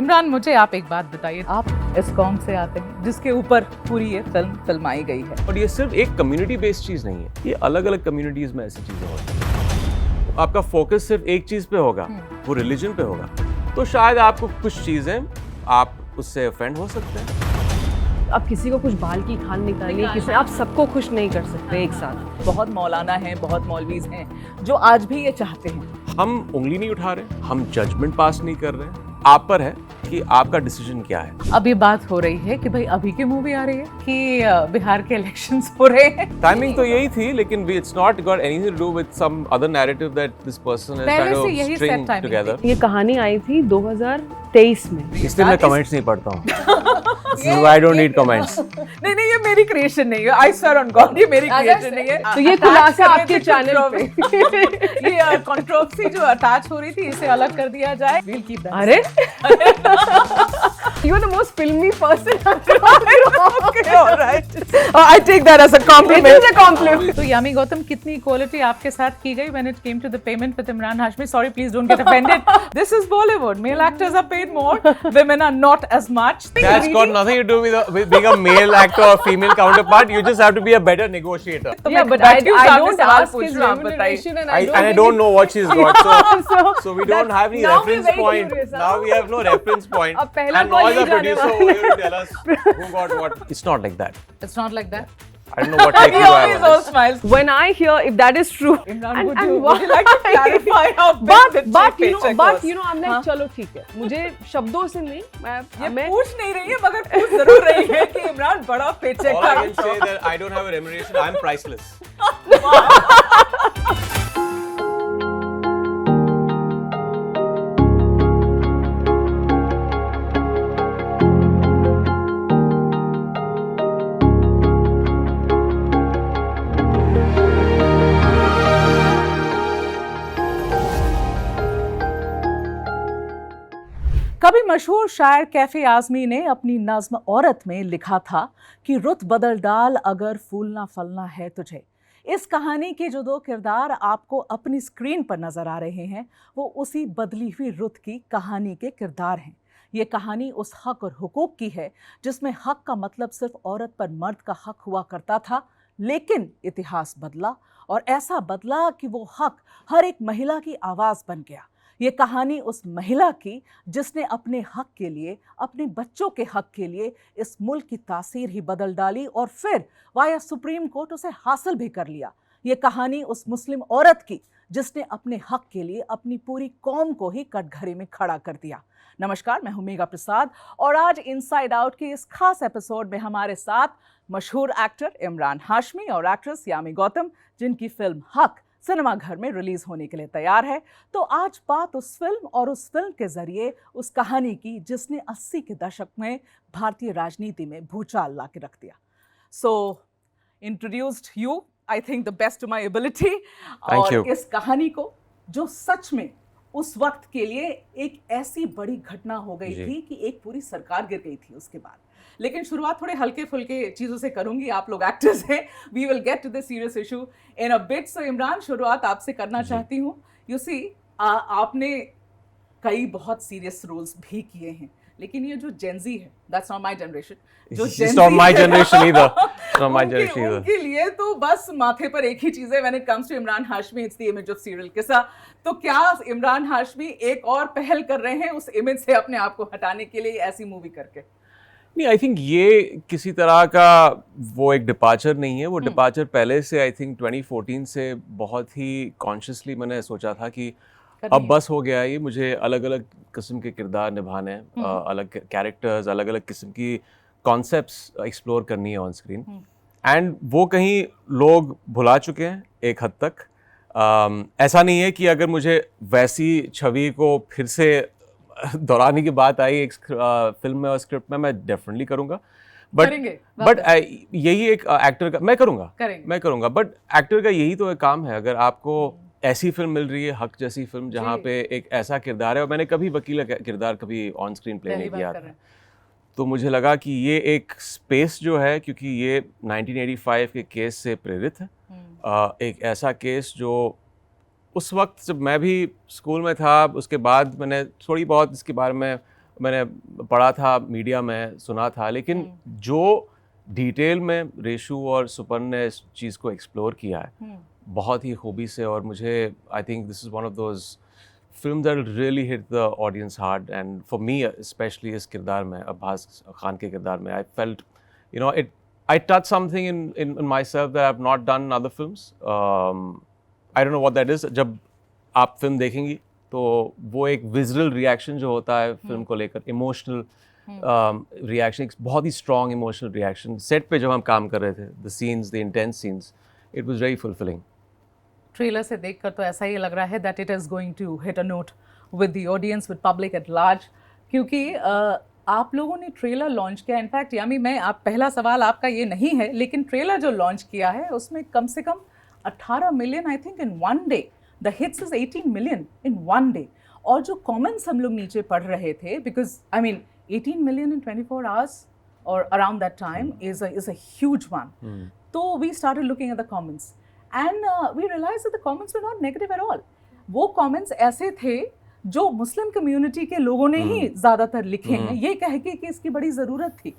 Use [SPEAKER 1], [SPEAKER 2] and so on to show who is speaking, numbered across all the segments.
[SPEAKER 1] इमरान, मुझे आप एक बात बताइए, आप इस कौम से आते हैं जिसके ऊपर पूरी ये फिल्माई गई है,
[SPEAKER 2] और ये सिर्फ एक कम्युनिटी बेस्ड चीज़ नहीं है, ये अलग अलग कम्युनिटीज़ में ऐसी चीज़ें होती हैं। आपका फोकस सिर्फ एक चीज़ पे होगा, वो रिलीजन पे होगा, तो शायद आपको कुछ चीज़ें आप उससे ऑफेंड हो सकते हैं।
[SPEAKER 3] अब किसी को कुछ बाल की खाल निकालिए, किसी आप सबको खुश नहीं कर सकते एक साथ।
[SPEAKER 1] बहुत मौलाना हैं, बहुत मौलवीज हैं जो आज भी ये चाहते हैं।
[SPEAKER 2] हम उंगली नहीं उठा रहे, हम जजमेंट पास नहीं कर रहे, आप पर है कि आपका डिसीजन क्या है।
[SPEAKER 1] अब ये बात हो रही है कि भाई अभी की मूवी आ रही है कि बिहार के इलेक्शंस हो रहे हैं।
[SPEAKER 2] टाइमिंग तो यही थी, लेकिन it's not got anything to do with some other narrative that this person has
[SPEAKER 1] पहले
[SPEAKER 2] ट्राइड
[SPEAKER 1] से
[SPEAKER 2] टू
[SPEAKER 1] यही
[SPEAKER 2] स्ट्रिंग
[SPEAKER 1] set timing
[SPEAKER 2] टुगेदर।
[SPEAKER 3] ये कहानी आई थी 2023 में।
[SPEAKER 2] इसलिए मैं कमेंट्स नहीं पढ़ता हूँ। I don't need comments.
[SPEAKER 1] नहीं नहीं, ये मेरी क्रिएशन नहीं है, आई स्वेयर ऑन गॉड, ये मेरी क्रिएशन नहीं है।
[SPEAKER 3] तो ये खुलासा आपके चैनल पे।
[SPEAKER 1] ये कंट्रोवर्सी जो अटैच हो रही थी, इसे अलग कर दिया जाए। We'll keep that.
[SPEAKER 3] अरे You are the most filmy person.
[SPEAKER 1] Okay, all right. I take that as a compliment.
[SPEAKER 3] It is a compliment.
[SPEAKER 1] तो यामी गौतम, कितनी इक्वालिटी आपके साथ की गई when it came to the payment with Imran Hashmi? Sorry, please don't get offended. This is Bollywood. Male actors are paid more. Women are not as much.
[SPEAKER 2] That's got nothing to do with being a male actor or female counterpart. You just have to be a better negotiator.
[SPEAKER 3] Yeah, but I don't ask his remuneration and
[SPEAKER 2] I don't know what she's got. So we don't have any
[SPEAKER 3] now we're
[SPEAKER 2] reference
[SPEAKER 3] very
[SPEAKER 2] point.
[SPEAKER 3] curious,
[SPEAKER 2] Now we have no reference point.
[SPEAKER 3] अब पहला
[SPEAKER 2] And
[SPEAKER 3] call
[SPEAKER 2] now the
[SPEAKER 3] नहीं जाने
[SPEAKER 2] producer over here to tell us who got what. It's not like that.
[SPEAKER 1] It's not like that.
[SPEAKER 2] I don't know what take
[SPEAKER 1] He
[SPEAKER 2] you I
[SPEAKER 1] always all smiles.
[SPEAKER 3] When I hear if that is true,
[SPEAKER 1] Imran,
[SPEAKER 3] and
[SPEAKER 1] would you like to clarify how big
[SPEAKER 3] but
[SPEAKER 1] the paycheck was?
[SPEAKER 3] I'm like चलो ठीक है, मुझे शब्दों से नहीं,
[SPEAKER 1] ये
[SPEAKER 3] मैं
[SPEAKER 1] पूछ नहीं रही है, मगर पूछ जरूर रही है कि इमरान बड़ा paycheque
[SPEAKER 2] All I can say that I don't have a remuneration. I'm priceless.
[SPEAKER 1] कभी मशहूर शायर कैफे आजमी ने अपनी नज्म औरत में लिखा था कि रुत बदल डाल अगर फूलना फलना है तुझे। इस कहानी के जो दो किरदार आपको अपनी स्क्रीन पर नजर आ रहे हैं, वो उसी बदली हुई रुत की कहानी के किरदार हैं। ये कहानी उस हक और हुकूक की है जिसमें हक का मतलब सिर्फ औरत पर मर्द का हक हुआ करता था, लेकिन इतिहास बदला और ऐसा बदला कि वो हक हर एक महिला की आवाज़ बन गया। ये कहानी उस महिला की जिसने अपने हक के लिए, अपने बच्चों के हक के लिए इस मुल्क की तासीर ही बदल डाली और फिर वाया सुप्रीम कोर्ट उसे हासिल भी कर लिया। ये कहानी उस मुस्लिम औरत की जिसने अपने हक के लिए अपनी पूरी कौम को ही कटघरे में खड़ा कर दिया। नमस्कार, मैं हूं मेघा प्रसाद और आज इनसाइड आउट के इस खास एपिसोड में हमारे साथ मशहूर एक्टर इमरान हाशमी और एक्ट्रेस यामी गौतम, जिनकी फिल्म हक सिनेमा घर में रिलीज होने के लिए तैयार है। तो आज बात उस फिल्म और उस फिल्म के जरिए उस कहानी की जिसने 80 के दशक में भारतीय राजनीति में भूचाल ला के रख दिया। So introduced you, I think the best to my ability. और इस कहानी को जो सच में उस वक्त के लिए एक ऐसी बड़ी घटना हो गई थी कि एक पूरी सरकार गिर गई थी उसके बाद। लेकिन शुरुआत थोड़े हल्के फुल्के चीज़ों से करूंगी, आप लोग एक्टर्स हैं, we will get to the serious issue in a bit. So Imran, शुरुआत आपसे करना चाहती हूँ। यू सी, आपने कई बहुत सीरियस रोल्स भी किए हैं, लेकिन ये जो जेनजी है, दैट्स नॉट माय जनरेशन, जो
[SPEAKER 2] It's not my generation either. It's not my generation either.
[SPEAKER 1] उनके लिए तो बस माथे पर एक ही चीज़ है, when it comes to Imran Hashmi, it's the image of serial kisser. तो क्या इमरान हाशमी एक और पहल कर रहे हैं उस इमेज से अपने आप को हटाने के लिए ऐसी मूवी करके?
[SPEAKER 2] नहीं, आई थिंक ये किसी तरह का वो एक डिपार्चर नहीं है। वो डिपार्चर पहले से आई थिंक 2014 से बहुत ही कॉन्शियसली मैंने सोचा था कि अब बस हो गया ये, मुझे अलग अलग किस्म के किरदार निभाने हैं, अलग कैरेक्टर्स, अलग अलग किस्म की कॉन्सेप्ट्स एक्सप्लोर करनी है ऑन स्क्रीन। एंड वो कहीं लोग भुला चुके हैं एक हद तक। ऐसा नहीं है कि अगर मुझे वैसी छवि को फिर से दोहराने की बात आई एक फिल्म में और स्क्रिप्ट में, मैं डेफिनेटली करूँगा। बट यही एक एक्टर का मैं करूँगा बट एक्टर का यही तो एक काम है। अगर आपको ऐसी फिल्म मिल रही है, हक जैसी फिल्म, जहाँ पे एक ऐसा किरदार है, और मैंने कभी वकील का किरदार कभी ऑन स्क्रीन प्ले नहीं किया था, तो मुझे लगा कि ये एक स्पेस जो है, क्योंकि ये 1985 के केस से प्रेरित है। एक ऐसा केस जो उस वक्त जब मैं भी स्कूल में था, उसके बाद मैंने थोड़ी बहुत इसके बारे में मैंने पढ़ा था, मीडिया में सुना था, लेकिन जो डिटेल में रेशु और सुपन ने इस चीज़ को एक्सप्लोर किया है बहुत ही खूबी से, और मुझे I think this is one of those film that really hit the audience hard, and for me specially इस किरदार में, अब्बास खान के किरदार में, I felt it I touched something in myself that I've not done in other films. I don't know what that is. जब आप film देखेंगी तो वो एक विजुअल रिएक्शन जो होता है फिल्म को लेकर, इमोशनल रिएक्शन, एक बहुत ही स्ट्रॉन्ग इमोशनल रिएक्शन सेट पे जब हम काम कर रहे थे, the scenes, the intense scenes, it was very fulfilling.
[SPEAKER 1] Trailer से देखकर तो ऐसा ही लग रहा है that it is going to hit a note with the audience, with public at large, क्योंकि आप लोगों ने ट्रेलर लॉन्च किया. इनफैक्ट यामी, मैं आप पहला सवाल आपका ये नहीं है, लेकिन ट्रेलर जो लॉन्च किया है उसमें कम से कम 18 million I think in one day. The hits is 18 million in one day. और जो कमेंट्स हम लोग नीचे पढ़ रहे थे, because I mean 18 million in 24 hours और around that time is a huge one. So we started looking at the comments and we realized that the comments were not negative at all. वो comments ऐसे थे जो Muslim community के लोगों ने ही ज़्यादातर लिखे हैं, ये कह के कि इसकी बड़ी ज़रूरत थी.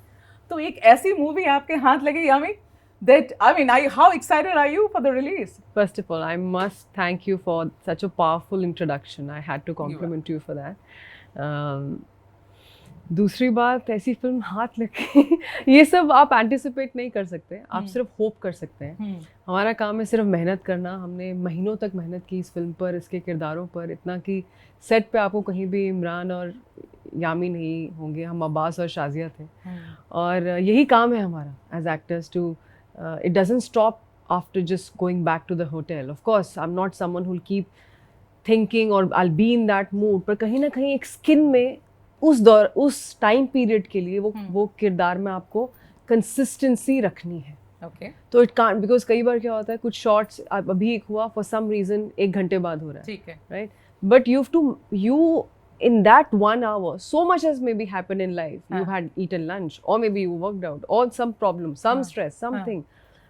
[SPEAKER 1] तो एक ऐसी मूवी आपके हाथ लगी यामी, that I mean, how excited are you for the release?
[SPEAKER 3] First of all, I must thank you for such a powerful introduction. I had to compliment you for that. दूसरी बात, ऐसी फिल्म हाथ लगे ये सब आप एंटिसिपेट नहीं कर सकते, आप सिर्फ होप कर सकते हैं. हमारा काम है सिर्फ मेहनत करना. हमने महीनों तक मेहनत की इस फिल्म पर, इसके किरदारों पर, इतना कि सेट पे आपको कहीं भी इमरान और यामी नहीं होंगे, हम अब्बास और शाजिया थे. और यही काम है हमारा as actors, to it doesn't stop after just going back to the hotel. Of course I am not someone who will keep thinking और I will be in that mood, पर कहीं ना कहीं एक स्किन में उस टाइम पीरियड के लिए वो किरदार में आपको कंसिस्टेंसी रखनी है.
[SPEAKER 1] Okay.
[SPEAKER 3] तो इट कांट, बिकॉज कई बार क्या होता है, कुछ शॉट्स अभी एक हुआ, फॉर सम रीजन 1 घंटे बाद हो रहा है,
[SPEAKER 1] ठीक है,
[SPEAKER 3] right, but you have to, you in that 1 hour, so much has maybe happened in life. You had eaten lunch, or maybe you worked out, or some problem, some stress, something,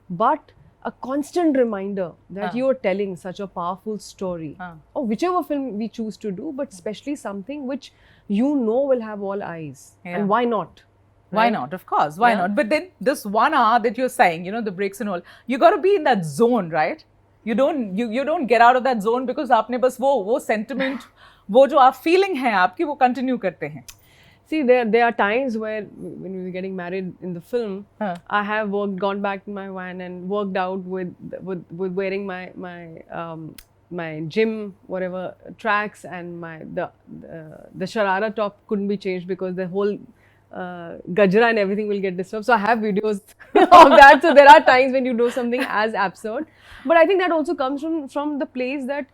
[SPEAKER 3] but a constant reminder that you are telling such a powerful story, or whichever film we choose to do, but especially something which you know will have all eyes, and why not?
[SPEAKER 1] Why not? Of course, why not? But then this 1 hour that you're saying, you know, the breaks and all, you got to be in that zone, right? You don't get out of that zone because आपने बस वो sentiment, वो जो आप feeling है आपकी, वो continue करते हैं.
[SPEAKER 3] See, there are times where when we were getting married in the film, I have gone back to my van and worked out with wearing my gym whatever tracks, and the sharara top couldn't be changed because the whole gajra and everything will get disturbed. So I have videos of that. So there are times when you do something as absurd, but I think that also comes from the place that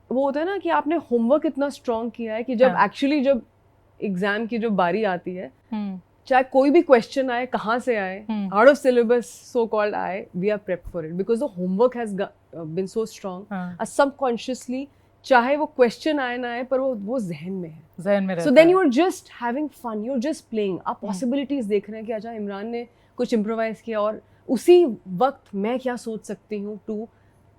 [SPEAKER 3] वो होता है ना कि आपने homework इतना strong किया है कि जब एक्चुअली जब एग्जाम की जो बारी आती है, चाहे कोई भी क्वेश्चन आए, कहाँ से आए, out of syllabus so called आए, we are prepped for it because the homework has been so strong. Subconsciously चाहे वो क्वेश्चन आए ना आए, पर वो जहन में है. So then you are just having fun, you are just playing. आप पॉसिबिलिटीज देख रहे हैं कि अच्छा इमरान ने कुछ इम्प्रोवाइज किया, और उसी वक्त मैं क्या सोच सकती हूँ to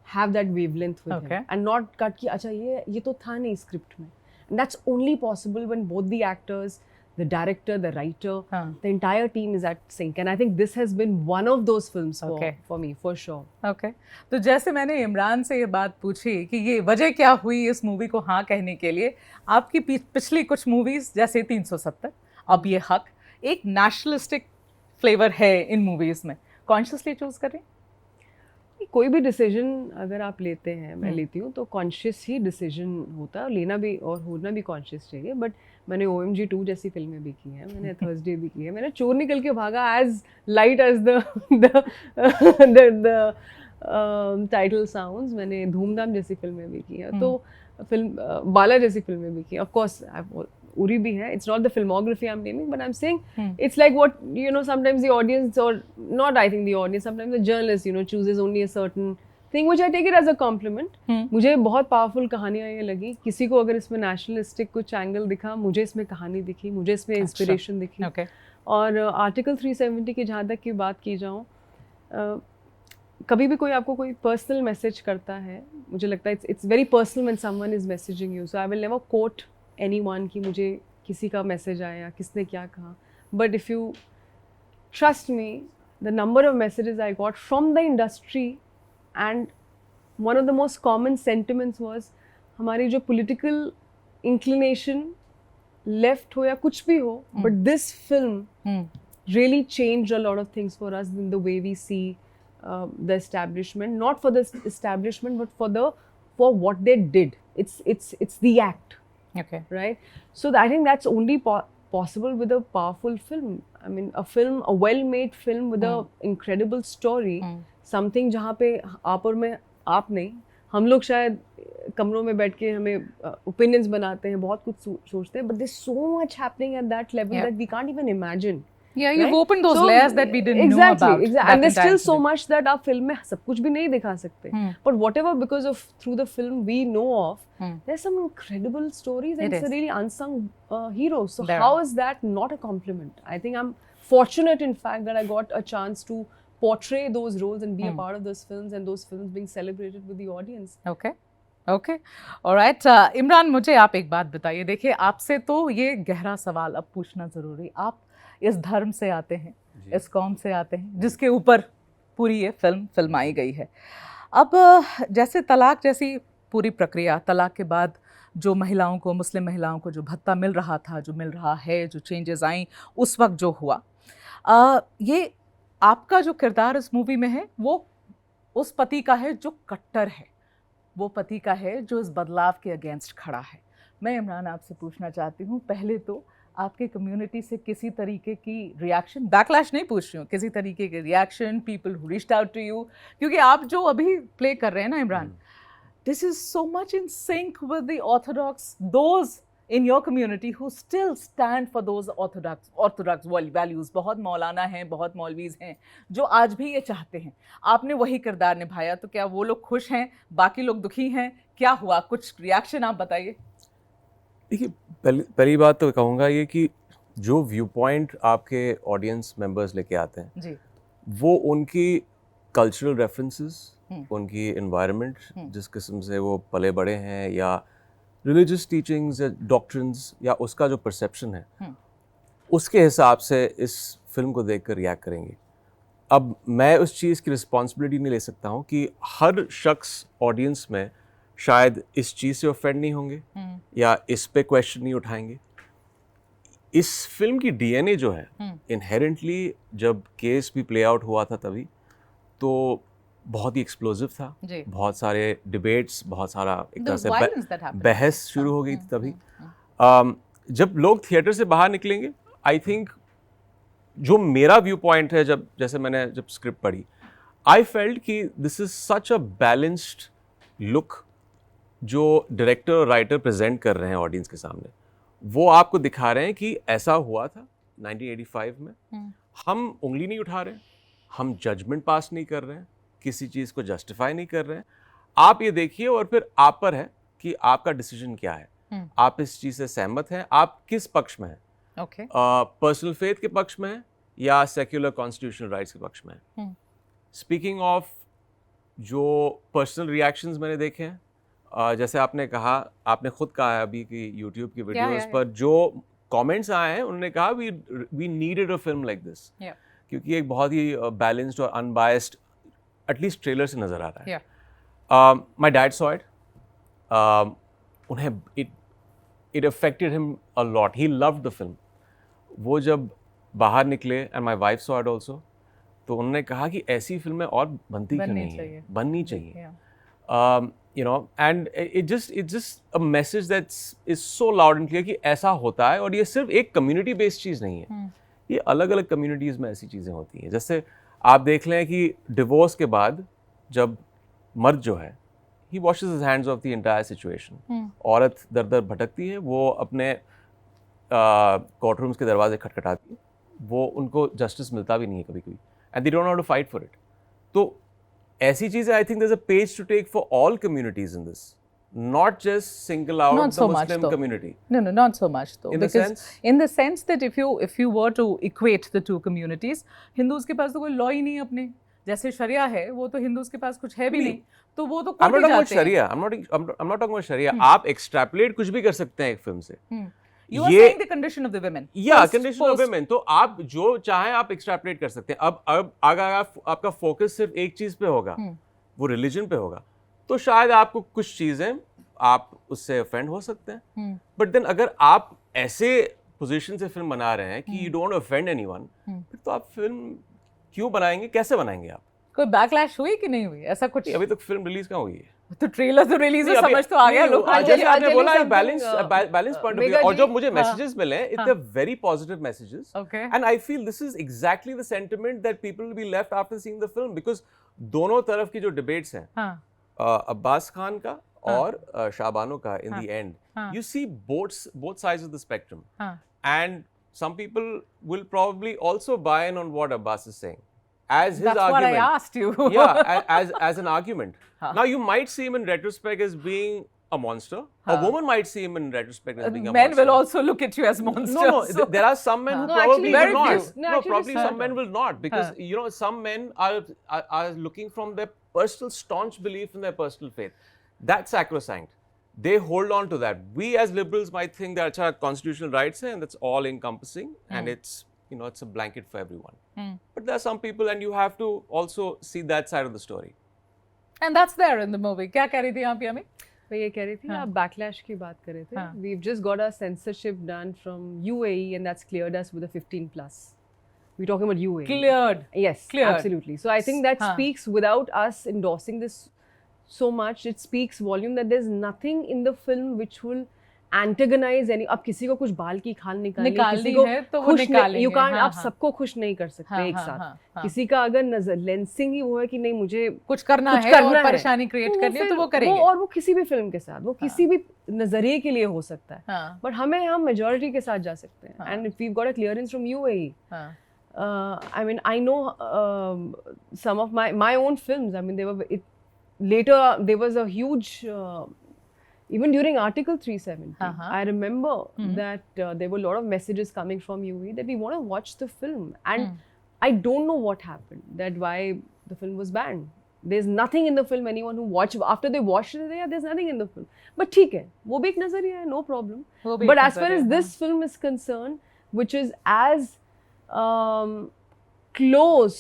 [SPEAKER 3] have that wavelength with him, and not cut कि अच्छा ये तो था नहीं स्क्रिप्ट में. And that's only possible when both the actors, the director, the writer, the entire team is at sync. And I think this has been one of those films for me, for sure.
[SPEAKER 1] Okay. तो जैसे मैंने इमरान से ये बात पूछी कि ये वजह क्या हुई इस मूवी को हाँ कहने के लिए, आपकी पिछली कुछ मूवीज जैसे 370, अब ये हक, एक नेशनलिस्टिक फ्लेवर है इन मूवीज में, कॉन्शियसली चूज करें?
[SPEAKER 3] कोई भी डिसीजन अगर आप लेते हैं, मैं लेती हूँ, तो कॉन्शियस ही डिसीजन होता है, और लेना भी और होना भी कॉन्शियस चाहिए. बट मैंने OMG 2 जैसी फिल्में भी की हैं, मैंने थर्सडे भी की है, मैंने चोर निकल के भागा as light as the title sounds, मैंने धूमधाम जैसी फिल्में भी की हैं, तो फिल्म बाला जैसी फिल्में भी की. ऑफ कोर्स उरी भी है. It's not the filmography I'm naming, but I'm saying it's like what, you know, sometimes the audience, or not, I think the audience, sometimes the journalist, you know, chooses only a certain thing, which I take it as a compliment. मुझे बहुत powerful कहानियाँ ये लगी. किसी को अगर इसमें nationalistic कुछ एंगल दिखा, मुझे इसमें कहानी दिखी, मुझे इसमें इंस्पिरेशन दिखी. और आर्टिकल 370 की जहाँ तक की बात की जाऊँ, कभी भी कोई आपको कोई पर्सनल मैसेज करता है, मुझे लगता है it's very personal when someone is messaging you. So I will never quote anyone कि मुझे किसी का मैसेज आया, किसने क्या कहा. But if you trust me, the number of messages I got from the industry, and one of the most common sentiments was हमारी जो political inclination left हो या कुछ भी हो, but this film really changed a lot of things for us in the way we see the establishment. Not for the establishment, but for what they did. It's the act.
[SPEAKER 1] Okay.
[SPEAKER 3] Right. So I think that's only possible with a powerful film. I mean, a well-made film with a incredible story. Something जहाँ पे आप और मैं, आप नहीं, हम लोग शायद कमरों में बैठ के हमें opinions बनाते हैं, बहुत कुछ सोचते हैं, but there's so much happening at that level that we can't even imagine.
[SPEAKER 1] Yeah, you've
[SPEAKER 3] right?
[SPEAKER 1] opened those layers that we didn't know
[SPEAKER 3] exactly,
[SPEAKER 1] about.
[SPEAKER 3] Exactly, and there's still so much that आप film में सब कुछ भी नहीं दिखा सकते. But whatever, because of through the film we know of, there's some incredible stories, and it's a really unsung hero. So how is that not a compliment? I think I'm fortunate, in fact, that I got a chance to portray those roles and be a part of those films, and those films being celebrated with the audience.
[SPEAKER 1] Okay. All right. Imran, मुझे आप एक बात बताइए. देखिए, आपसे तो ये गहरा सवाल अब पूछना ज़रूरी. आप इस धर्म से आते हैं, इस कौम से आते हैं, जिसके ऊपर पूरी ये फिल्माई गई है. अब जैसे तलाक जैसी पूरी प्रक्रिया, तलाक के बाद जो महिलाओं को, मुस्लिम महिलाओं को जो भत्ता मिल रहा था, जो मिल रहा है, जो चेंजेस आई उस वक्त जो हुआ, ये आपका जो किरदार इस मूवी में है वो उस पति का है जो कट्टर है, वो पति का है जो इस बदलाव के अगेंस्ट खड़ा है. मैं इमरान आपसे पूछना चाहती हूँ, पहले तो आपके कम्युनिटी से किसी तरीके की रिएक्शन, बैकलैश नहीं पूछ रही हूँ, किसी तरीके के reaction, people who reached out to you, क्योंकि आप जो अभी प्ले कर रहे हैं ना Imran, this is so much in sync with the orthodox, those in your community who still stand for those orthodox values. बहुत मौलाना हैं, बहुत मौलवीज़ हैं जो आज भी ये चाहते हैं. आपने वही किरदार निभाया, तो क्या वो लोग खुश हैं, बाकी लोग दुखी हैं, क्या हुआ? कुछ रिएक्शन आप बताइए.
[SPEAKER 2] देखिए, पहली बात तो कहूँगा ये कि जो व्यू पॉइंट आपके ऑडियंस मेंबर्स लेके आते हैं
[SPEAKER 1] जी,
[SPEAKER 2] वो उनकी कल्चरल रेफरेंसेस, उनकी एनवायरनमेंट, जिस किस्म से वो पले बड़े हैं, या रिलीजियस टीचिंग्स या डॉक्ट्रिन्स, या उसका जो परसेप्शन है, उसके हिसाब से इस फिल्म को देखकर रिएक्ट करेंगे. अब मैं उस चीज़ की रिस्पॉन्सिबिलिटी नहीं ले सकता हूँ कि हर शख्स ऑडियंस में शायद इस चीज़ से ऑफेंड नहीं होंगे या इस पे क्वेश्चन नहीं उठाएंगे. इस फिल्म की डीएनए जो है, इनहेरेंटली जब केस भी प्ले आउट हुआ था तभी, तो बहुत ही एक्सप्लोजिव था, बहुत सारे डिबेट्स, बहुत सारा एक तरह से बहस शुरू हो गई थी तभी. जब लोग थिएटर से बाहर निकलेंगे, आई थिंक जो मेरा व्यू पॉइंट है, जैसे मैंने जब स्क्रिप्ट पढ़ी, आई फेल्ट कि this is such a balanced look जो डायरेक्टर और राइटर प्रेजेंट कर रहे हैं ऑडियंस के सामने. वो आपको दिखा रहे हैं कि ऐसा हुआ था 1985 में. हम उंगली नहीं उठा रहे हैं, हम जजमेंट पास नहीं कर रहे हैं, किसी चीज़ को जस्टिफाई नहीं कर रहे हैं. आप ये देखिए और फिर आप पर है कि आपका डिसीजन क्या है. आप इस चीज़ से सहमत हैं, आप किस पक्ष में हैं. पर्सनल फेथ के पक्ष में हैं या सेक्युलर कॉन्स्टिट्यूशनल राइट्स के पक्ष में हैं. स्पीकिंग ऑफ जो पर्सनल रिएक्शंस मैंने देखे हैं, जैसे आपने कहा, आपने खुद कहा है अभी कि यूट्यूब की वीडियोस पर जो कमेंट्स आए हैं, उन्होंने कहा we needed a film like this, क्योंकि एक बहुत ही बैलेंस्ड और अनबायस्ड, एटलीस्ट ट्रेलर से नज़र आ रहा है. माय डैड सॉ इट, उन्हें it affected him a lot, he loved the film. वो जब बाहर निकले, and my wife saw it also, तो उन्होंने कहा कि ऐसी फिल्में और बनती क्यों नहीं है, बननी चाहिए. You know, and it's just a message that is so loud and clear कि ऐसा होता है. और ये सिर्फ एक कम्युनिटी बेस्ड चीज़ नहीं है, ये अलग अलग कम्युनिटीज़ में ऐसी चीज़ें होती हैं. जैसे आप देख लें कि डिवोर्स के बाद जब मर्द जो है, he washes his hands off the entire situation. औरत दर दर भटकती है, वो अपने कोर्ट रूम्स के दरवाजे खटखटाती है, वो उनको जस्टिस मिलता भी नहीं है कभी कभी, and they don't know how to fight for it. तो ऐसी चीज़ें, I think there's a page to take for all communities in this, not just single out the Muslim community.
[SPEAKER 1] No, not so much though. In the sense that if you were to equate the two communities, Hindus के पास तो कोई law ही नहीं अपने, जैसे शरिया है, वो तो Hindus के पास कुछ है भी नहीं, तो वो तो कोर्ट ही जाते हैं.
[SPEAKER 2] I'm not talking about शरिया. आप एक्सट्रैपलेट कुछ भी कर सकते हैं एक फिल्म से.
[SPEAKER 1] You are
[SPEAKER 2] ये
[SPEAKER 1] saying the condition of the women.
[SPEAKER 2] Condition of women. तो आप जो चाहें आप एक्सट्रैपोलेट कर सकते हैं. अब अगर आपका फोकस सिर्फ एक चीज पे होगा, वो रिलीजन पे होगा, तो शायद आपको कुछ चीजें आप उससे ऑफेंड हो सकते हैं. बट देन अगर आप ऐसे पोजीशन से फिल्म बना रहे हैं कि यू डोंट ऑफेंड एनीवन, फिर तो आप फिल्म क्यों बनाएंगे, कैसे बनाएंगे आप?
[SPEAKER 1] कोई बैकलैश हुई कि नहीं हुई, ऐसा कुछ?
[SPEAKER 2] अभी तक फिल्म रिलीज कहाँ हुई है?
[SPEAKER 1] तो ट्रेलर तो रिलीज है, समझ तो आ गया लोग.
[SPEAKER 2] जैसे आपने बोला बैलेंस पॉइंट ऑफ व्यू, और जो मुझे मैसेजेस मिले it's a very positive messages, and I feel this is exactly the sentiment that people will be left after seeing the film, because दोनों तरफ की जो डिबेट्स हैं, अब्बास खान का और शाबानो का, in the end you see both sides of the spectrum, and some people will probably also buy in on what Abbas is saying as his
[SPEAKER 1] That's
[SPEAKER 2] argument.
[SPEAKER 1] what I asked you.
[SPEAKER 2] Yeah, as an argument. Now you might see him in retrospect as being a monster. A woman might see him in retrospect as being a
[SPEAKER 1] Men
[SPEAKER 2] monster.
[SPEAKER 1] will also look at you as monsters.
[SPEAKER 2] No, there are some men who
[SPEAKER 3] No,
[SPEAKER 2] probably
[SPEAKER 3] actually,
[SPEAKER 2] will
[SPEAKER 3] very
[SPEAKER 2] not.
[SPEAKER 3] few. No,
[SPEAKER 2] No,
[SPEAKER 3] actually,
[SPEAKER 2] probably
[SPEAKER 3] just
[SPEAKER 2] some men will not, because you know some men are looking from their personal staunch belief in their personal faith. That's sacrosanct. They hold on to that. We as liberals might think that our constitutional rights hai, and that's all encompassing, and it's, you know, it's a blanket for everyone. But there are some people, and you have to also see that side of the story.
[SPEAKER 1] And that's there in the movie. क्या कह रही थी आप यामी?
[SPEAKER 3] मैं ये कह रही थी, आप बैकलैश की बात कर रहे थे. We've just got our censorship done from UAE, and that's cleared us with a 15+. We're talking about UAE.
[SPEAKER 1] Cleared.
[SPEAKER 3] Yes,
[SPEAKER 1] Cleared.
[SPEAKER 3] absolutely. So I think that speaks, without us endorsing this so much, it speaks volume that there's nothing in the film which will antagonize any. अब किसी को कुछ बाल की खाल निकालनी
[SPEAKER 1] है तो वो निकालेंगे.
[SPEAKER 3] You can't, आप सबको खुश नहीं कर सकते एक साथ. किसी का अगर नजर लेंसिंग ही वो है कि नहीं मुझे
[SPEAKER 1] कुछ करना है और परेशानी क्रिएट करनी है, तो वो करेंगे.
[SPEAKER 3] और वो किसी भी फिल्म के साथ, वो किसी भी नजरिए के लिए हो सकता है. बट हम मेजॉरिटी के साथ जा सकते हैं. And if we got a clearance from UAE, I mean, I know some of my own films. I mean, they were later there was a huge even during Article 370, I remember that there were a lot of messages coming from UAE that we want to watch the film, and I don't know what happened, that why the film was banned. There's nothing in the film. Anyone who watched, after they watched it, there's nothing in the film. But ठीक है, वो भी एक नजरिया है, no problem. But as far as this film is concerned, which is as close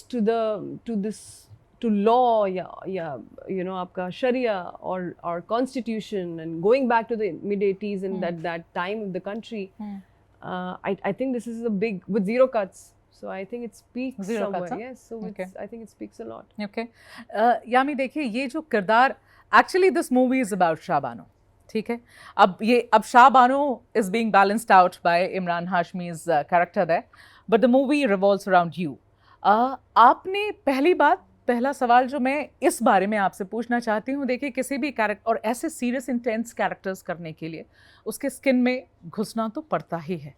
[SPEAKER 3] to law, you know, आपका sharia or constitution, and going back to the mid-80s and that time of the country, I think this is a big, with zero cuts. So I think it speaks
[SPEAKER 1] zero
[SPEAKER 3] somewhere.
[SPEAKER 1] cuts,
[SPEAKER 3] Yes, so
[SPEAKER 1] okay.
[SPEAKER 3] I think it speaks a lot.
[SPEAKER 1] Okay. यामी देखिए, ये जो किरदार, actually this movie is about शाबानो, ठीक है. अब शाबानो is being balanced out by Imran Hashmi's character there, but the movie revolves around you. आपने पहला सवाल जो मैं इस बारे में आपसे पूछना चाहती हूँ, देखिए किसी भी कैरेक्टर, और ऐसे सीरियस इंटेंस कैरेक्टर्स करने के लिए उसके स्किन में घुसना तो पड़ता ही है.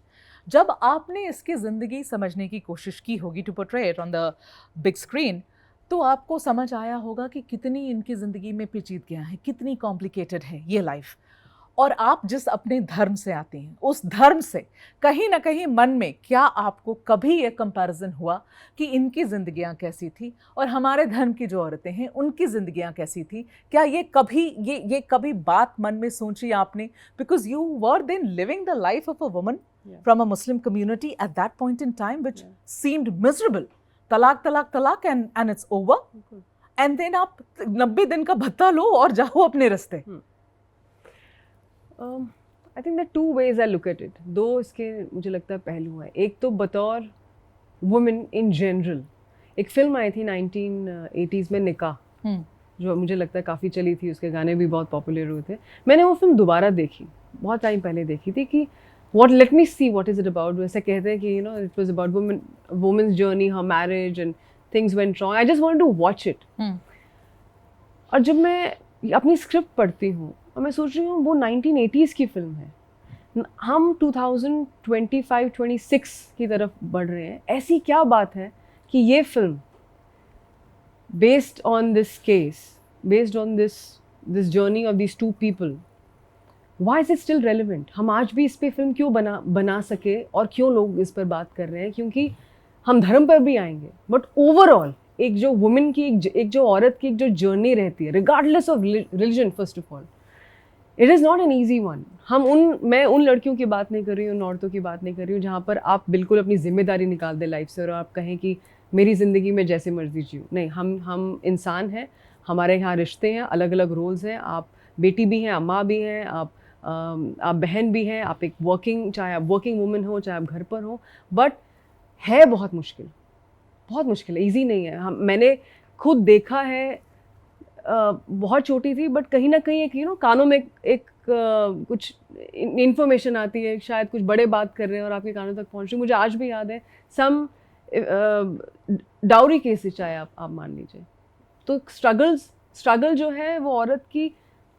[SPEAKER 1] जब आपने इसकी ज़िंदगी समझने की कोशिश की होगी, to portray it on the big screen, तो आपको समझ आया होगा कि कितनी इनकी ज़िंदगी में पेचीदगियाँ हैं, कितनी कॉम्प्लिकेटेड है ये लाइफ. और आप जिस अपने धर्म से आते हैं, उस धर्म से कहीं ना कहीं मन में क्या आपको कभी ये कंपैरिजन हुआ कि इनकी ज़िंदगियां कैसी थी और हमारे धर्म की जो औरतें हैं उनकी ज़िंदगियां कैसी थी? क्या ये कभी बात मन में सोची आपने? Because you were then living the life of a woman from a Muslim community at that point in time which seemed miserable. तलाक and it's over, and then आप 90 दिन का भत्ता लो और जाओ अपने रास्ते.
[SPEAKER 3] I think there are two ways I look at it. दो इसके मुझे लगता है पहलू हैं. एक तो बतौर women in general, एक फिल्म आई थी 1980s में, निकाह, जो मुझे लगता है काफ़ी चली थी, उसके गाने भी बहुत पॉपुलर हुए थे. मैंने वो फिल्म दोबारा देखी, बहुत टाइम पहले देखी थी, कि let me see what is it about. वैसे कहते हैं कि you know it was about woman's journey, her marriage and things went wrong. I just wanted to watch it. और जब मैं अपनी स्क्रिप्ट पढ़ती हूँ और मैं सोच रही हूँ वो 1980s की फिल्म है, हम 2025-26 की तरफ बढ़ रहे हैं. ऐसी क्या बात है कि ये film based on this case, based on this journey of this two people, why is it still relevant? हम आज भी इस पे फिल्म क्यों बना सके और क्यों लोग इस पर बात कर रहे हैं? क्योंकि हम धर्म पर भी आएंगे, बट ओवरऑल एक जो वुमेन की, एक जो औरत की एक जो जर्नी रहती है, regardless of religion, first of all, it is not an easy one. मैं उन लड़कियों की बात नहीं कर रही हूँ, उन औरतों की बात नहीं कर रही हूँ जहाँ पर आप बिल्कुल अपनी जिम्मेदारी निकाल दें लाइफ से और आप कहें कि मेरी ज़िंदगी में जैसे मर्जी जीऊँ. नहीं, हम इंसान हैं, हमारे यहाँ रिश्ते हैं, अलग अलग रोल्स हैं. आप बेटी भी हैं, अम्मा भी हैं, आप बहन भी हैं, आप एक चाहे आप वर्किंग वुमन हो, चाहे आप घर पर हो. बट है बहुत मुश्किल है, ईजी नहीं है. मैंने खुद देखा है, बहुत छोटी थी बट कहीं ना कहीं एक कानों में एक कुछ इन्फॉर्मेशन आती है, शायद कुछ बड़े बात कर रहे हैं और आपके कानों तक पहुंच रही. मुझे आज भी याद है सम डाउरी केसेस, चाहे आप मान लीजिए. तो स्ट्रगल जो है वो औरत की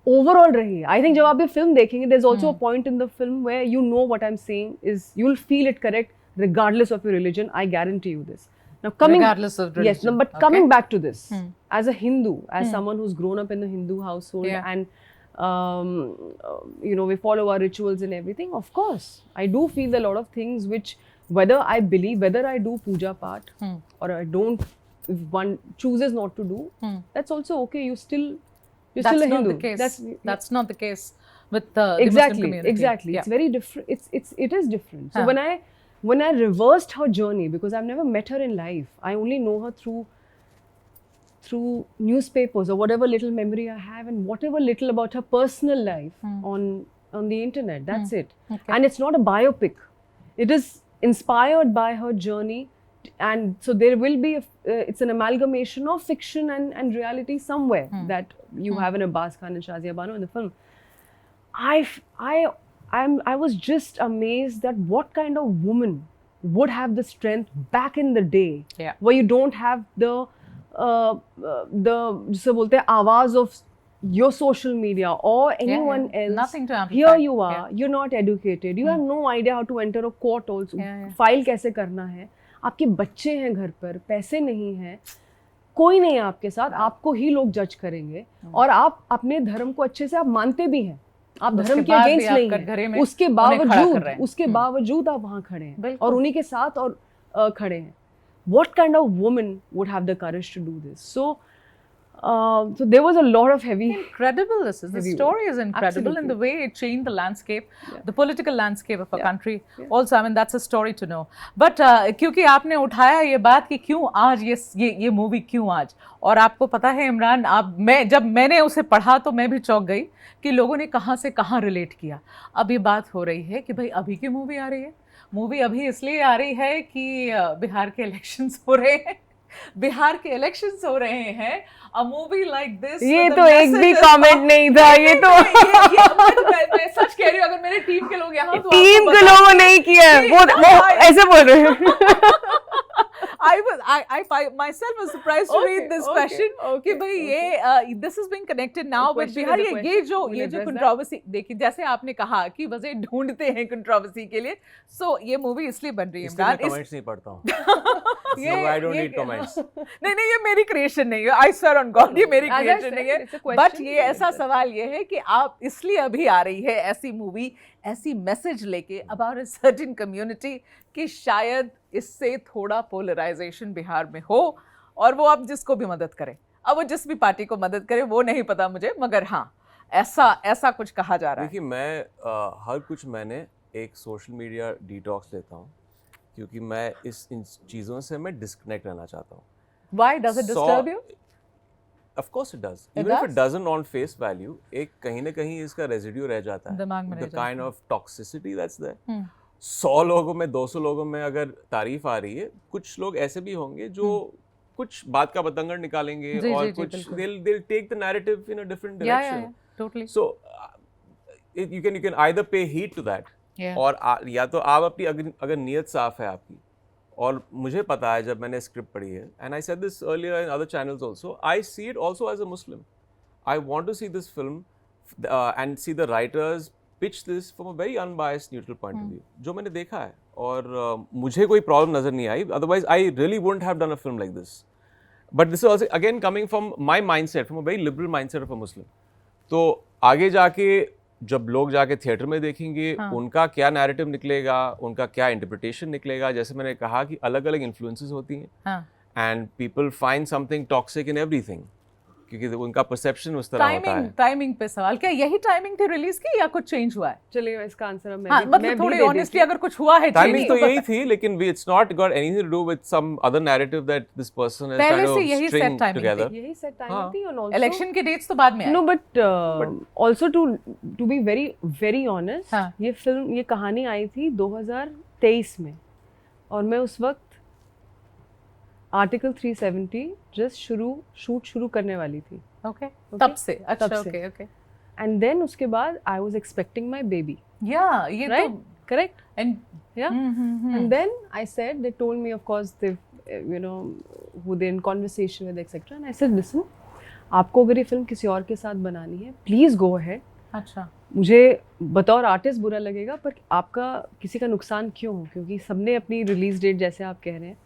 [SPEAKER 3] ओवरऑल रही है. आई थिंक जब आप ये फिल्म देखेंगे, there is also a point in the film where you know what I am saying is you will feel it correct regardless of your religion. I guarantee you this. Now
[SPEAKER 1] regardless of religion.
[SPEAKER 3] Yes, no, but coming back to this, as a Hindu, as someone who's grown up in a Hindu household, and we follow our rituals and everything. Of course, I do feel a lot of things which, whether I believe, whether I do puja part or I don't, if one chooses not to do, that's also okay. You're still a Hindu.
[SPEAKER 1] Not the case. That's not the case with the
[SPEAKER 3] exactly,
[SPEAKER 1] Muslim community.
[SPEAKER 3] Exactly. It's very different. It is different. So when I reversed her journey, because I've never met her in life, I only know her through newspapers or whatever little memory I have and whatever little about her personal life on the internet. That's it.
[SPEAKER 1] Okay.
[SPEAKER 3] And it's not a biopic. It is inspired by her journey, and so there will be it's an amalgamation of fiction and reality somewhere that you have in Abbas Khan and Shazia Bano in the film. I was just amazed that what kind of woman would have the strength back in the day, where you don't have the जिसे बोलते हैं आवाज of your social media or anyone else.
[SPEAKER 1] Nothing to amplify.
[SPEAKER 3] Here you are, you're not educated, you have no idea how to enter a court also. File कैसे करना है, आपके बच्चे हैं घर पर, पैसे नहीं हैं, कोई नहीं है आपके साथ, आपको ही लोग जज करेंगे. और आप अपने धर्म को अच्छे से आप मानते भी हैं, आप धर्म के अगेंस्ट नहीं हैं, उसके बावजूद आप वहाँ खड़े हैं और उन्हीं के साथ और खड़े हैं. What kind of woman would have the courage to do this? So there was a lot of heavy.
[SPEAKER 1] Incredible. The story is incredible.
[SPEAKER 3] Absolutely.
[SPEAKER 1] And the way it changed the landscape, the political landscape of a country. Also, I mean, that's a story to know. But क्योंकि आपने उठाया ये बात कि क्यों आज ये movie क्यों आज, और आपको पता है इमरान, जब मैंने उसे पढ़ा तो मैं भी चौंक गई कि लोगों ने कहाँ से कहाँ रिलेट किया. अब ये बात हो रही है कि भाई अभी की मूवी आ रही है. मूवी अभी इसलिए आ रही है कि बिहार के इलेक्शंस हो रहे हैं. बिहार के इलेक्शंस हो रहे हैं. अ मूवी लाइक दिस,
[SPEAKER 3] ये तो एक भी कमेंट नहीं था. ये तो
[SPEAKER 1] मैं सच कह रही हूँ, अगर मेरे टीम के लोग यहाँ तो
[SPEAKER 3] टीम के लोगों नहीं किया है, वो ऐसे बोल रहे हैं.
[SPEAKER 1] I myself was surprised to read this question कि भाई ये this is being connected now with Bihar. ये जो कंट्रोवर्सी देखिए, जैसे आपने कहा कि वजह ढूंढते हैं कंट्रोवर्सी के लिए, सो ये मूवी इसलिए बन रही है.
[SPEAKER 2] मैं कमेंट्स नहीं पढ़ता हूँ. I don't need comments.
[SPEAKER 1] नहीं ये मेरी क्रिएशन नहीं है. I swear on God, ये मेरी क्रिएशन नहीं है. बट ये ऐसा सवाल ये है कि आप इसलिए अभी आ रही है ऐसी मूवी, ऐसी मैसेज लेके अबाउट अ सर्टेन कम्युनिटी कि शायद इससे थोड़ा पोलराइजेशन बिहार में हो, और वो आप जिसको भी मदद करें, अब वो जिस भी पार्टी को मदद करे वो नहीं पता मुझे, मगर हाँ ऐसा कुछ कहा जा रहा है.
[SPEAKER 2] देखिए, मैं हर कुछ महीने एक सोशल मीडिया डिटॉक्स लेता हूँ, क्योंकि मैं इन चीज़ों से मैं डिस्कनेक्ट रहना चाहता हूँ.
[SPEAKER 1] Why does it disturb you?
[SPEAKER 2] Of course it does. Even if it doesn't on face value, एक कहीं ना कहीं इसका रेजिड्यू रह जाता है.
[SPEAKER 1] दिमाग में
[SPEAKER 2] The kind of toxicity that's there. 100 लोगों में, 200 लोगों में अगर तारीफ आ रही है, कुछ लोग ऐसे भी होंगे जो कुछ बात का बतंगड़ निकालेंगे और कुछ they'll take the narrative in a different direction.
[SPEAKER 1] Yeah, totally.
[SPEAKER 2] So you can either pay heed to that, और या तो आप अपनी अगर नीयत साफ है आपकी, और मुझे पता है जब मैंने स्क्रिप्ट पढ़ी है, and I said this earlier in other channels also, I see it also as a Muslim. I want to see this film and see the writers pitch this from a very unbiased, neutral point of view. जो मैंने देखा है, और मुझे कोई problem नज़र नहीं आई. Otherwise, I really wouldn't have done a film like this. But this is also again coming from my mindset, from a very liberal mindset of a Muslim. तो आगे जाके जब लोग जाके थिएटर में देखेंगे, उनका क्या नैरेटिव निकलेगा, उनका क्या इंटरप्रिटेशन निकलेगा. जैसे मैंने कहा कि अलग अलग इन्फ्लुएंसेस होती हैं, and people find something toxic in everything. क्योंकि उनका परसेप्शन उस तरह होता है।
[SPEAKER 1] टाइमिंग पे सवाल, क्या यही टाइमिंग थी रिलीज की या कुछ चेंज हुआ है?
[SPEAKER 3] चलिए इसका आंसर अब
[SPEAKER 1] हाँ, मतलब थोड़ी ऑनेस्टली अगर कुछ हुआ है
[SPEAKER 2] टाइमिंग तो यही थी, लेकिन it's not got anything to do with some other narrative that this person has kind of string together.
[SPEAKER 3] यही सेट टाइमिंग थी, और
[SPEAKER 1] इलेक्शन के डेट्स तो बाद में आए।
[SPEAKER 3] No but also to be very honest, ये फिल्म, ये कहानी आई थी 2023 में, और मैं उस वक्त आर्टिकल 370 जस्ट शूट शुरू करने वाली थी।
[SPEAKER 1] ओके, तब से। अच्छा, ओके।
[SPEAKER 3] एंड देन उसके बाद I was expecting my baby.
[SPEAKER 1] या ये
[SPEAKER 3] right?
[SPEAKER 1] तो
[SPEAKER 3] Correct?
[SPEAKER 1] And
[SPEAKER 3] Yeah. And then I said, they told me, of course, they who they're in conversation with, etc. And I said, listen, आपको अगर ये film किसी और के साथ बनानी है, प्लीज गो अहेड।
[SPEAKER 1] अच्छा,
[SPEAKER 3] मुझे बतौर आर्टिस्ट बुरा लगेगा, पर आपका किसी का नुकसान क्यों हो? क्योंकि सबने अपनी रिलीज डेट, जैसे आप कह रहे हैं,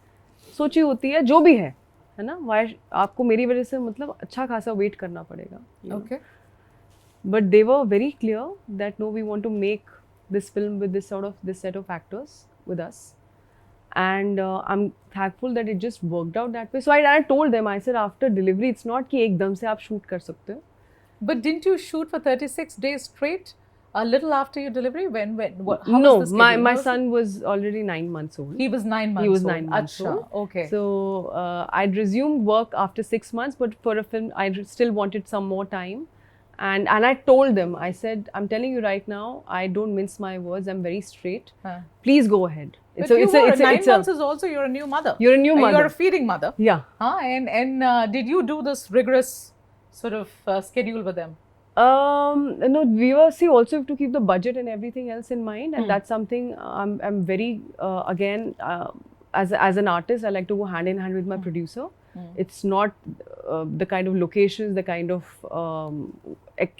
[SPEAKER 3] सोची होती है, जो भी है ना। वाई आपको मेरी वजह से मतलब अच्छा खासा वेट करना पड़ेगा।
[SPEAKER 1] Okay,
[SPEAKER 3] but they were very clear that no, we want to make this film with this set of actors with us, and I'm thankful that it just worked out that way. So I told them, I said, after delivery, it's not कि एकदम से आप shoot कर सकते हो।
[SPEAKER 1] but didn't you shoot for 36 days straight a little after your delivery? How
[SPEAKER 3] No,
[SPEAKER 1] was the schedule?
[SPEAKER 3] my son was already 9 months old.
[SPEAKER 1] He was 9 months.
[SPEAKER 3] He was
[SPEAKER 1] old.
[SPEAKER 3] 9 months
[SPEAKER 1] Achha,
[SPEAKER 3] old.
[SPEAKER 1] okay.
[SPEAKER 3] So I'd resumed work after 6 months, but for a film, I still wanted some more time. And I told them, I said, I'm telling you right now, I don't mince my words. I'm very straight. Please go ahead.
[SPEAKER 1] But you were 9 months is also, you're a new mother.
[SPEAKER 3] You're a new mother.
[SPEAKER 1] You're a feeding mother.
[SPEAKER 3] Yeah.
[SPEAKER 1] And did you do this rigorous sort of schedule with them?
[SPEAKER 3] No, we were, also have to keep the budget and everything else in mind, and that's something I'm very again, as an artist, I like to go hand in hand with my producer. It's not the kind of locations, the kind of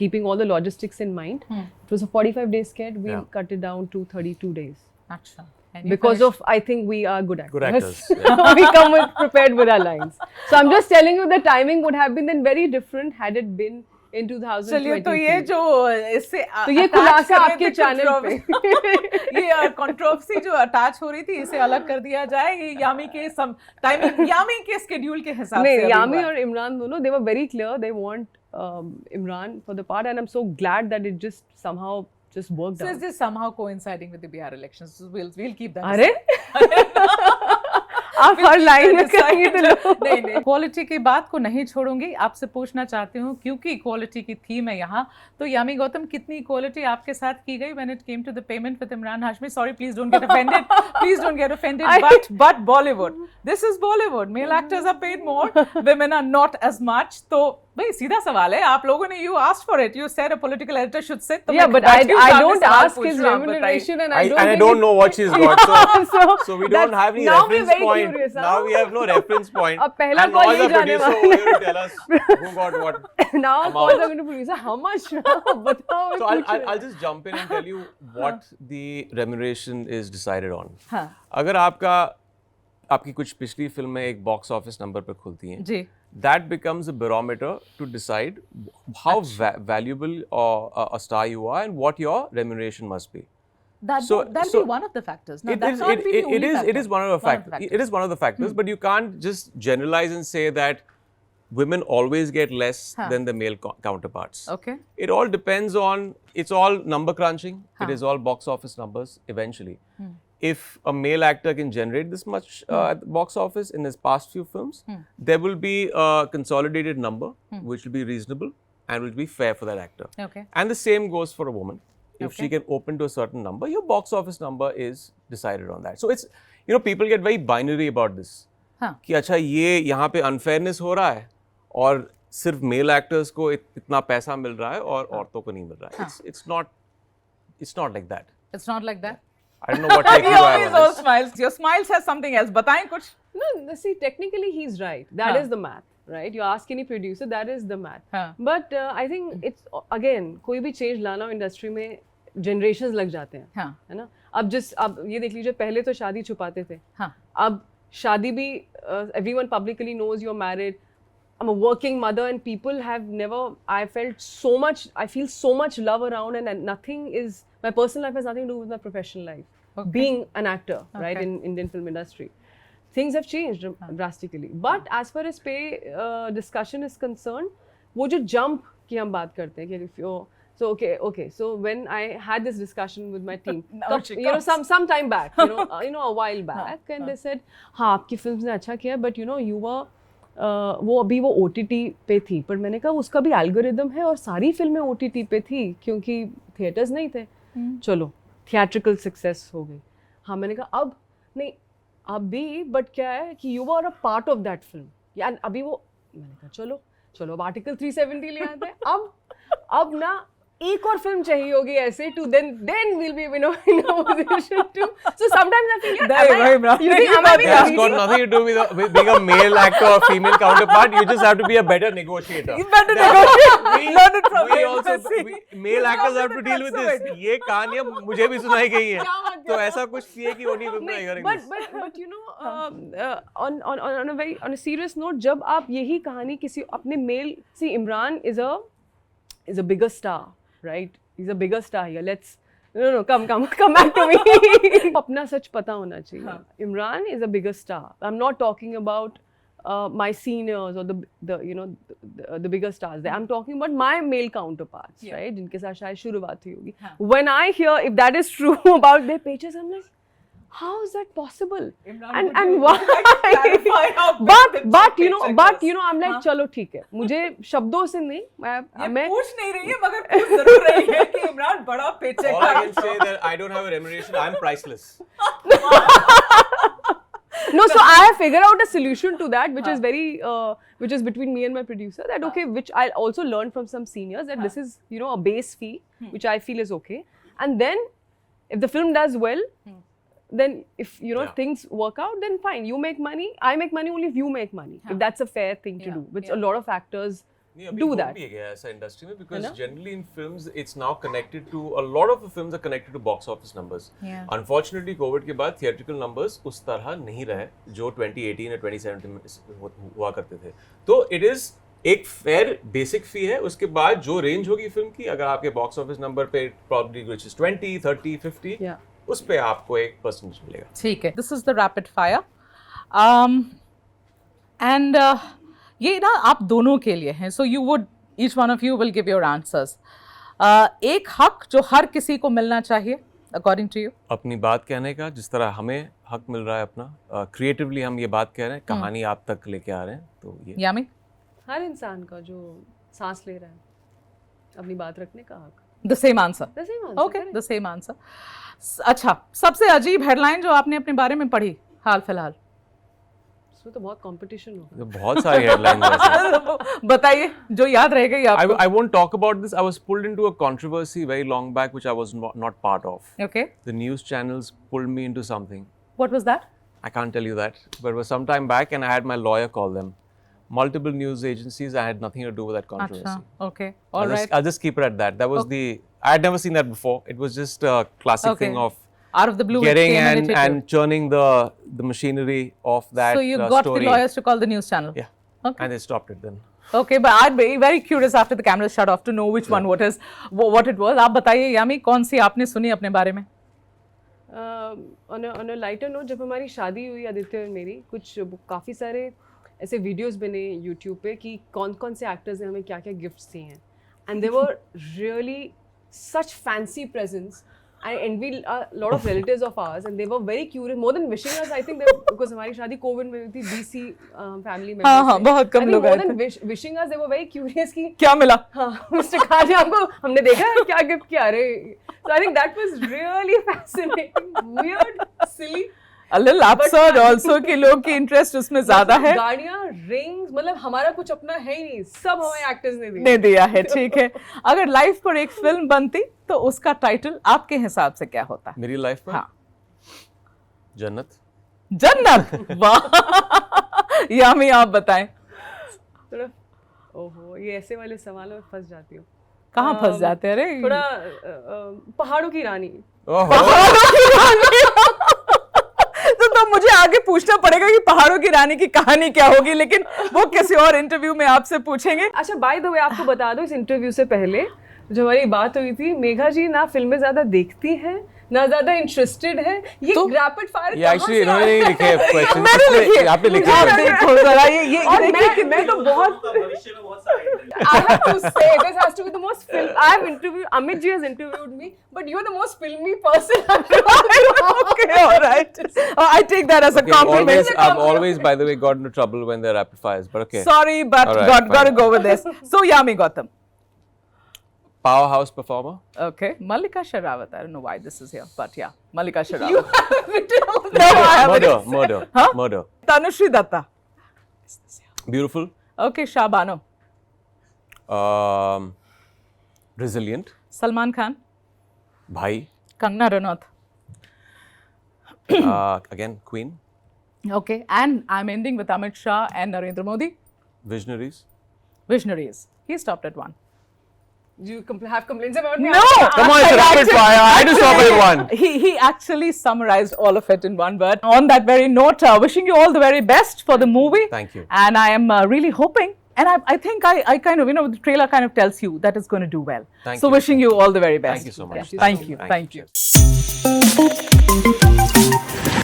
[SPEAKER 3] keeping all the logistics in mind. It was a 45-day sked. We cut it down to 32 days.
[SPEAKER 1] Achha.
[SPEAKER 3] Because of, I think we are good actors.
[SPEAKER 2] Good actors. Yeah.
[SPEAKER 3] We come prepared with our lines. So I'm just telling you, the timing would have been then very different had it been in 2023.
[SPEAKER 1] चलिए, तो ये जो इससे
[SPEAKER 3] तो ये खुलासा आपके channel पे
[SPEAKER 1] ये कंट्रोवर्सी जो अटैच हो रही थी, इसे अलग कर दिया जाए। ये यामी के टाइमिंग, यामी के स्केड्यूल के हिसाब से।
[SPEAKER 3] नहीं, यामी और इमरान दोनों, they were very clear, they want Imran for the part, and I'm so glad that it just somehow just worked out.
[SPEAKER 1] So is this somehow coinciding with the Bihar elections? So we'll keep that.
[SPEAKER 3] अरे आप हर line में करेंगे तो लोग।
[SPEAKER 1] नहीं, quality की बात को नहीं छोड़ूंगी। आपसे पूछना चाहती हूँ, क्योंकि क्वालिटी की थीम है यहाँ, तो यामी गौतम, कितनी क्वालिटी आपके साथ की गई when it came to the payment with Imran Hashmi? Sorry, please don't get offended. Please don't get offended. But Bollywood, this is Bollywood. Male actors are paid more, women are not as much. तो भाई सीधा सवाल है, आप लोगों ने you asked for it. You said a political editor should sit.
[SPEAKER 3] Yeah, but I don't ask his remuneration, and I
[SPEAKER 2] don't know what she's got. So we don't have any reference point. Now we have no reference point.
[SPEAKER 3] अब पहला
[SPEAKER 2] and
[SPEAKER 3] call
[SPEAKER 2] now
[SPEAKER 3] नहीं
[SPEAKER 2] the
[SPEAKER 3] जाने
[SPEAKER 2] producer over here to tell us who got what.
[SPEAKER 3] Now calls are going to producer. How much? बताओ।
[SPEAKER 2] So I'll just jump in and tell you what the remuneration is decided on.
[SPEAKER 1] हाँ,
[SPEAKER 2] अगर आपकी कुछ पिछली फिल्में एक box office number पर खुलती हैं,
[SPEAKER 1] जी,
[SPEAKER 2] that becomes a barometer to decide how valuable a star you are and what your remuneration must be.
[SPEAKER 1] that'll be one of the factors. No, that can't be the only factor.
[SPEAKER 2] It is one of the factors. It is one of the factors, but you can't just generalize and say that women always get less than the male counterparts.
[SPEAKER 1] Okay.
[SPEAKER 2] It all depends on, it's all number crunching. It is all box office numbers eventually. If a male actor can generate this much at the box office in his past few films, there will be a consolidated number which will be reasonable and will be fair for that actor.
[SPEAKER 1] Okay.
[SPEAKER 2] And the same goes for a woman. If she can open to a certain number, your box office number is decided on that. So it's, people get very binary about this. कि अच्छा ये यहाँ पे unfairness हो रहा है और सिर्फ मेल एक्टर्स को इतना पैसा मिल रहा है और औरतों को नहीं मिल रहा है. It's not like that.
[SPEAKER 1] It's not like that.
[SPEAKER 2] I don't know what take you have on this.
[SPEAKER 1] Smiles. Your smile says something else. बताएं कुछ.
[SPEAKER 3] No, see, technically he's right. That is the math, right? You ask any producer, that is the math. But I think it's, again, कोई भी change लाना industry में generations लग जाते हैं, है ना? अब ये देख लीजिए, पहले तो शादी छुपाते थे. अब शादी भी everyone publicly knows you're married. I'm a working mother, and people have never, I feel so much love around, and my personal life has nothing to do with my professional life. Being an actor, right, in Indian film industry. Things have changed drastically. But as far as pay discussion is concerned, वो जो jump की हम बात करते हैं कि if you're so okay so when I had this discussion with my team some time back a while back and they said हाँ आपकी फिल्म ने अच्छा किया but you were वो अभी वो OTT पे थी पर मैंने कहा उसका भी एल्गोरिदम है और सारी फिल्में OTT पे थी क्योंकि थिएटर्स नहीं थे चलो थिएट्रिकल सक्सेस हो गई हाँ मैंने कहा अब नहीं अब भी बट क्या है कि you are a part of that film यार अभी वो मैंने कहा चलो अब आर्टिकल 370 ले आते हैं अब ना एक और फिल्म चाहिए होगी ऐसे to then we'll be in a position to so sometimes I think you think
[SPEAKER 2] that's got nothing to do with being a male actor or female counterpart. You just have to be a better negotiator.
[SPEAKER 1] You better negotiate. Learn it from
[SPEAKER 2] we male actors have to deal with this. ये कहानियाँ मुझे भी सुनाई गई है तो ऐसा कुछ चाहिए कि वो नहीं करेंगे.
[SPEAKER 3] But on a serious note जब आप यही कहानी किसी अपने male see Imran is a bigger star. Right? He's a bigger star here. Come back to me. अपना सच पता होना चाहिए. Imran is a bigger star. I'm not talking about my seniors or the bigger stars there. I'm talking about my male counterparts, right? जिनके साथ शायद शुरुआत हुई होगी. When I hear if that is true about their pages, I'm like, how is that possible? And why? but I'm like चलो ठीक है मुझे शब्दों से नहीं मैं
[SPEAKER 1] पूछ नहीं रही है मगर पूछ जरूर रही है कि इमरान बड़ा paycheque
[SPEAKER 2] All I can say that I don't have a remuneration. I'm priceless.
[SPEAKER 3] No, so I have figured out a solution to that, which is which is between me and my producer. That okay, which I also learned from some seniors that this is a base fee, which I feel is okay. And then if the film does well. Then if things work out then fine you make money I make money only if you make money if that's a fair thing to do which a lot of actors do that
[SPEAKER 2] भी है ऐसा industry में because generally in films it's now connected to a lot of the films are connected to box office numbers unfortunately covid के बाद theatrical numbers उस तरह नहीं रहे जो 2018 या 2017 में हुआ करते थे तो it is एक फेयर बेसिक फी है उसके बाद जो रेंज होगी फिल्म की अगर आपके बॉक्स ऑफिस नंबर पे probably which is 20 30 50 उस पे आपको एक परसेंटेज मिलेगा
[SPEAKER 1] ठीक है this is the rapid fire and ये ना आप दोनों के लिए हैं so you would each one of you will give your answers एक हक जो हर किसी को मिलना चाहिए अकॉर्डिंग टू यू
[SPEAKER 2] अपनी बात कहने का जिस तरह हमें हक मिल रहा है अपना क्रिएटिवली हम ये बात कह रहे हैं कहानी आप तक लेके आ रहे हैं तो ये
[SPEAKER 1] यामी
[SPEAKER 3] हर इंसान का जो सांस ले रहा है अपनी बात रखने का हक
[SPEAKER 1] The same answer. Okay, the same answer. अच्छा सबसे अजीब हेडलाइन जो आपने अपने बारे में पढ़ी हाल फिलहाल
[SPEAKER 3] इसमें तो बहुत कंपटीशन हो
[SPEAKER 2] बहुत सारी हेडलाइंस
[SPEAKER 1] बताइए जो याद रह गई आपको
[SPEAKER 2] I won't talk about this. I was pulled into a controversy very long back which I was not part of.
[SPEAKER 1] Okay.
[SPEAKER 2] The news channels pulled me into something.
[SPEAKER 1] What was that?
[SPEAKER 2] I can't tell you that, but it was some time back and I had my lawyer call them. Multiple news agencies. I had nothing to do with that controversy.
[SPEAKER 1] Achha, okay, all right.
[SPEAKER 2] I'll just keep it at that. That was I had never seen that before. It was just a classic thing of
[SPEAKER 1] out of the blue
[SPEAKER 2] getting and churning the machinery of that.
[SPEAKER 1] So you got
[SPEAKER 2] story.
[SPEAKER 1] the lawyers to call the news channel.
[SPEAKER 2] Yeah.
[SPEAKER 1] Okay.
[SPEAKER 2] And they stopped it then.
[SPEAKER 1] Okay, but I'd be very curious after the cameras shut off to know which one what it was. आप बताइए यामी कौन सी आपने सुनी अपने बारे में?
[SPEAKER 3] On a lighter note, जब हमारी शादी हुई आदित्य और मेरी कुछ काफ़ी सारे ऐसे वीडियोस बने यूट्यूब पे कि कौन कौन से एक्टर्स ने हमें क्या क्या गिफ्ट्स दिए हैं and they were really such fancy presents I envied a lot of relatives of ours and they were very curious more than wishing us I think because हमारी शादी कोविड में हुई थी बीसी फैमिली में
[SPEAKER 1] हाँ बहुत कम लोग आए थे
[SPEAKER 3] wishing us they were very curious कि
[SPEAKER 1] क्या मिला
[SPEAKER 3] हाँ मिस्टर खान आपको हमने देखा है क्या गिफ्ट किया अरे so I think that was really fascinating weird silly
[SPEAKER 1] A little absurd also कि लोग की इंटरेस्ट उसमें ज्यादा है
[SPEAKER 3] गाड़ियाँ रिंग्स मतलब हमारा कुछ अपना है ही नहीं सब हमें एक्टर्स ने
[SPEAKER 1] दिया है ठीक है अगर लाइफ पर एक फिल्म बनती तो उसका टाइटल आपके हिसाब से क्या होता
[SPEAKER 2] मेरी लाइफ पर
[SPEAKER 1] हाँ
[SPEAKER 2] जन्नत
[SPEAKER 1] वाह यामी आप बताएं
[SPEAKER 3] थोड़ा ओहो ये ऐसे वाले सवालों में फंस जाती हूँ
[SPEAKER 1] कहाँ फंस जाते हैं अरे
[SPEAKER 3] थोड़ा पहाड़ों की रानी
[SPEAKER 1] तो मुझे आगे पूछना पड़ेगा कि पहाड़ों की रानी की कहानी क्या होगी लेकिन वो किसी और इंटरव्यू में आपसे पूछेंगे
[SPEAKER 3] अच्छा बाय द वे आपको बता दो इस इंटरव्यू से पहले जो हमारी बात हुई थी, मेघा जी ना फिल्में ज्यादा देखती हैं, ना ज्यादा इंटरेस्टेड है। ये
[SPEAKER 1] तो
[SPEAKER 3] रैपिड फायर
[SPEAKER 2] ये एक्चुअली इन्होंने नहीं लिखे क्वेश्चन,
[SPEAKER 1] मैंने लिखे।
[SPEAKER 2] आपने लिखे
[SPEAKER 1] आप
[SPEAKER 2] question।
[SPEAKER 1] देखो जरा ये
[SPEAKER 3] और
[SPEAKER 1] देखिए
[SPEAKER 3] मैं तो बहुत
[SPEAKER 4] भविष्य में बहुत सारे interview
[SPEAKER 3] I have to say this has to be the most I have interviewed, Amit ji has interviewed me, but you're the most filmy person I've ever
[SPEAKER 1] okay, all right. I take that as a
[SPEAKER 2] Okay,
[SPEAKER 1] compliment.
[SPEAKER 2] I've always, by the way, got into trouble when they're rapid fires, but okay.
[SPEAKER 1] Sorry, but
[SPEAKER 2] All right,
[SPEAKER 1] got to
[SPEAKER 2] fine.
[SPEAKER 1] go with this. So, Yami Gautam.
[SPEAKER 2] Powerhouse performer.
[SPEAKER 1] Okay, Mallika Sherawat. I don't know why this is here, but yeah, Mallika
[SPEAKER 3] You
[SPEAKER 1] Sherawat.
[SPEAKER 3] have
[SPEAKER 1] No, I haven't.
[SPEAKER 2] Murder.
[SPEAKER 1] Huh?
[SPEAKER 2] Murder.
[SPEAKER 1] Tanushree Datta.
[SPEAKER 2] Beautiful.
[SPEAKER 1] Okay, Shah Bano.
[SPEAKER 2] Resilient.
[SPEAKER 1] Salman Khan.
[SPEAKER 2] Bhai.
[SPEAKER 1] Kangna Ranaut.
[SPEAKER 2] Again, Queen.
[SPEAKER 1] Okay, and I'm ending with Amit Shah and Narendra Modi.
[SPEAKER 2] Visionaries.
[SPEAKER 1] Visionaries. He stopped at one.
[SPEAKER 3] you have complaints about me?
[SPEAKER 1] No!
[SPEAKER 2] Come on, it's a rapid fire. I had to stop at one.
[SPEAKER 1] He actually summarized all of it in one word. On that very note, wishing you all the very best for the movie.
[SPEAKER 2] Thank you.
[SPEAKER 1] And I am really hoping, and I think I kind of, the trailer kind of tells you that it's going to do well.
[SPEAKER 2] Thank
[SPEAKER 1] so
[SPEAKER 2] you.
[SPEAKER 1] wishing you all the very best.
[SPEAKER 2] Thank you so much.
[SPEAKER 1] Thank you.
[SPEAKER 2] Thank you.
[SPEAKER 1] Thank you.